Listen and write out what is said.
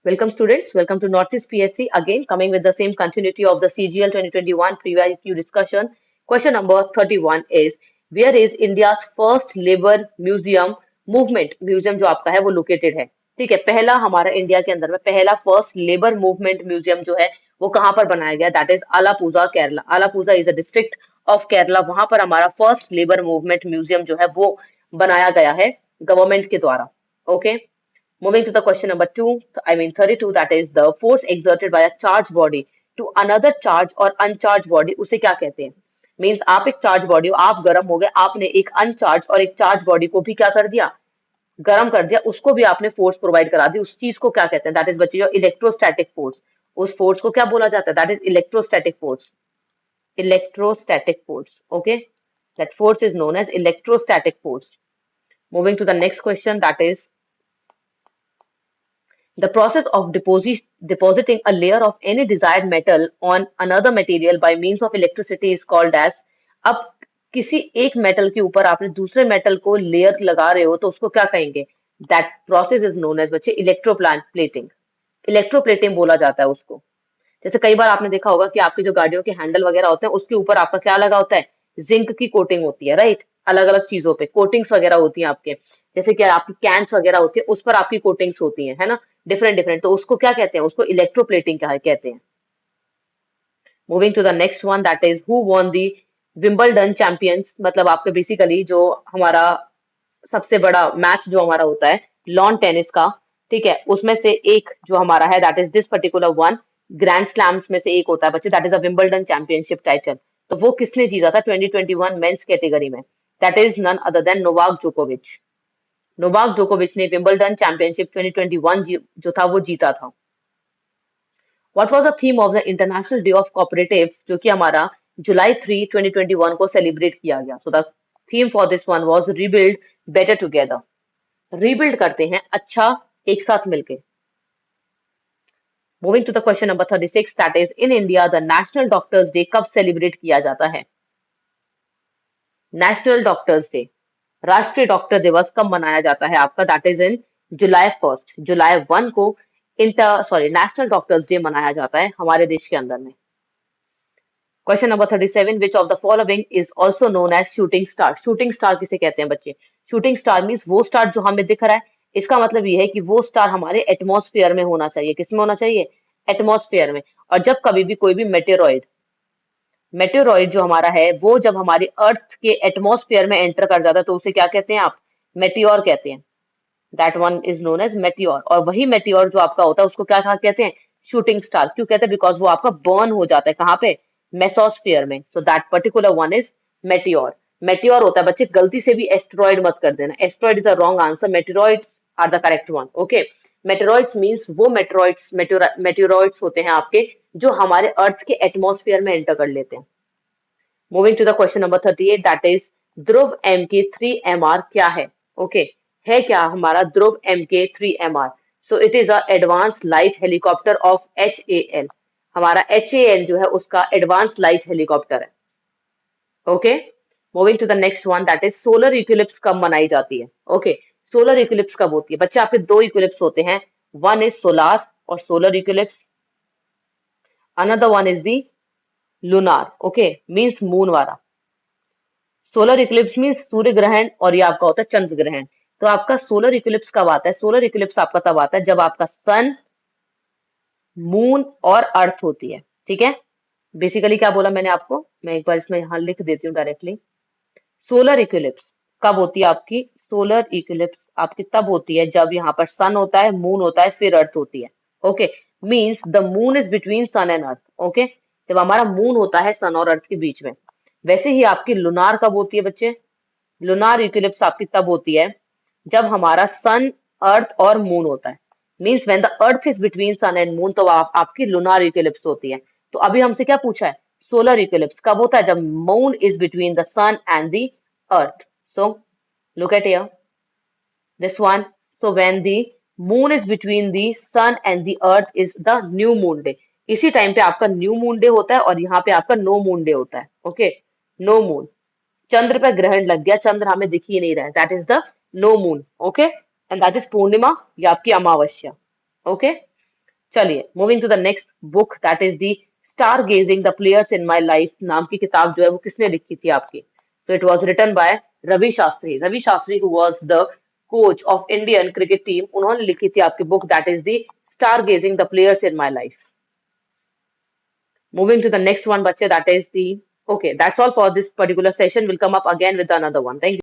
Welcome students, welcome to Northeast PSC again coming with the same continuity of the CGL 2021 previous discussion. Question number 31 is where is India's first labor museum movement museum जो आपका है वो located है. ठीक है, पहला हमारा India के अंदर में पहला फर्स्ट लेबर मूवमेंट म्यूजियम जो है वो कहाँ पर बनाया गया, that is Alappuzha Kerala. Alappuzha is a district of Kerala. वहां पर हमारा फर्स्ट लेबर मूवमेंट म्यूजियम जो है वो बनाया गया है गवर्नमेंट के द्वारा. Okay. Moving to the question number 32, that is the force exerted by a charged body to another charged or uncharged body, उसे क्या कहते हैं? मीन्स आप एक चार्ज बॉडी हो, आप गर्म हो गए, आपने एक अनचार्ज और एक चार्ज बॉडी को भी क्या कर दिया, गर्म कर दिया, उसको भी आपने फोर्स प्रोवाइड करा दी. उस चीज को क्या कहते हैं? दैट इज बच्चे इलेक्ट्रोस्टैटिक फोर्स. उस फोर्स को क्या बोला जाता है? That is electrostatic force. Electrostatic force. Okay, that force is known as electrostatic force. Moving to the next question, that is the process of depositing a layer of any desired metal on another material by means of electricity is called as. अब किसी एक metal के ऊपर आपने दूसरे metal को layer लगा रहे हो तो उसको क्या कहेंगे? That process is known as बच्चे इलेक्ट्रोप्लेटिंग. इलेक्ट्रोप्लेटिंग बोला जाता है उसको. जैसे कई बार आपने देखा होगा कि आपकी जो गाड़ियों के हैंडल वगैरह होते हैं उसके ऊपर आपका क्या लगा होता है? जिंक की कोटिंग होती है, राइट. अलग अलग चीजों पे कोटिंग्स वगैरह होती हैं आपके. जैसे कि आपकी कैंस वगैरह होती है उस पर आपकी कोटिंग्स होती हैं, है ना, डिफरेंट डिफरेंट. तो उसको क्या कहते हैं? उसको इलेक्ट्रोप्लेटिंग कहते हैं. Moving to the next one, that is who won the Wimbledon champions. मतलब आपके बेसिकली जो हमारा सबसे बड़ा मैच जो हमारा होता है लॉन टेनिस का, ठीक है, उसमें से एक जो हमारा है that is this particular one. Grand slams में से एक होता है बच्चे, that is a Wimbledon championship title. तो वो किसने जीता था 2021 मेंस कैटेगरी में? That is none other than Novak जोकोविच. नोवाक जोकोविच ने विंबलडन चैंपियनशिप 2021 जो था वो जीता था. What was the theme of the international day of cooperative जो कि हमारा जुलाई 3 2021 को सेलिब्रेट किया गया? So the theme for this one was rebuild better together. Rebuild करते हैं अच्छा एक साथ मिलके. Moving to the question number 36, that is in India the national doctors day कब सेलिब्रेट किया जाता है? नेशनल डॉक्टर्स डे, राष्ट्रीय डॉक्टर दिवस कब मनाया जाता है आपका? दैट इज इन जुलाई 1. जुलाई 1 को नेशनल डॉक्टर्स डे मनाया जाता है हमारे देश के अंदर में. Question number 37, which of the following is also known as shooting star. Shooting star किसे कहते हैं बच्चे? शूटिंग स्टार मीन्स वो स्टार जो हमें दिख रहा है. इसका मतलब ये है कि वो स्टार हमारे एटमॉस्फेयर में होना चाहिए. किसमें होना चाहिए? एटमॉस्फेयर में. और जब कभी भी कोई भी मेटेरॉइड जो हमारा है वो जब हमारी अर्थ के एटमॉस्फेयर में एंटर कर जाता है तो उसे क्या कहते हैं आप? मेटियोर कहते हैं. That one is known as meteor. और वही मेटियोर जो आपका होता है उसको क्या कहते हैं? Shooting star. क्यों कहते हैं? बिकॉज वो आपका बर्न हो जाता है कहाँ पे? मेसोस्फियर में. So that particular one is meteor. Meteor होता है बच्चे, गलती से भी एस्ट्रॉइड मत कर देना. Asteroid is the wrong answer. Meteoroids are the correct one. Okay, meteoroids means वो मेटेरॉइड्स होते हैं आपके जो हमारे अर्थ के एटमॉस्फेयर में एंटर कर लेते हैं. Moving to the question number 38, that is Dhruv MK3MR क्या है? ओके, है क्या हमारा Dhruv MK3MR? So it is a advance light helicopter of HAL. हमारा HAL जो है उसका एडवांस लाइट हेलीकॉप्टर है. Okay, moving to the next one, that is solar eclipse कब मनाई जाती है? ओके, सोलर इक्लिप्स कब होती है बच्चे? आपके दो इक्लिप्स होते हैं. वन इज सोलार और solar Eclipse. Another one is the lunar. Okay, means moon वाला. सोलर इक्लिप्स मीन्स सूर्य ग्रहण और ये आपका होता है चंद्र ग्रहण. तो आपका सोलर इक्लिप्स कब आता है? सोलर इक्लिप्स आपका तब आता है जब आपका सन, मून और अर्थ होती है. ठीक है, बेसिकली क्या बोला मैंने आपको, मैं एक बार इसमें यहां लिख देती हूँ डायरेक्टली. सोलर इक्लिप्स कब होती है आपकी? सोलर इक्लिप्स आपकी तब होती है जब यहाँ पर सन होता है, मून होता है, फिर अर्थ होती है. Okay, means the moon is between sun and earth. Okay, जब हमारा मून होता है सन और अर्थ के बीच में. वैसे ही आपकी लुनार कब होती है बच्चे? लुनार इक्लिप्स आपकी तब होती है जब हमारा सन, अर्थ और मून होता है. Means when the earth is between sun and moon तो आपकी लुनार इक्लिप्स होती है. तो अभी हमसे क्या पूछा है? सोलर इक्लिप्स कब होता है? जब moon is between the sun and the earth. So look at here, this one. So when the moon is between the sun and the earth is the new moon day. इसी time पे आपका new moon day होता है और यहाँ पे आपका no moon day होता है. Okay, no moon. चंद्र पे ग्रहण लग गया, चंद्र हमें दिख ही नहीं रहा है, that is the no moon. Okay, and that is पूर्णिमा या आपकी अमावस्या. ओके, चलिए, moving to the next book, that is the star gazing the players in my life नाम की किताब जो है वो किसने लिखी थी आपकी? तो it was written by Ravi Shastri. Ravi Shastri who was the coach of Indian cricket team, उन्होंने लिखी थी आपकी book that is the star gazing the players in my life. Moving to the next one, bache, that is the okay. That's all for this particular session. We'll come up again with another one. Thank you.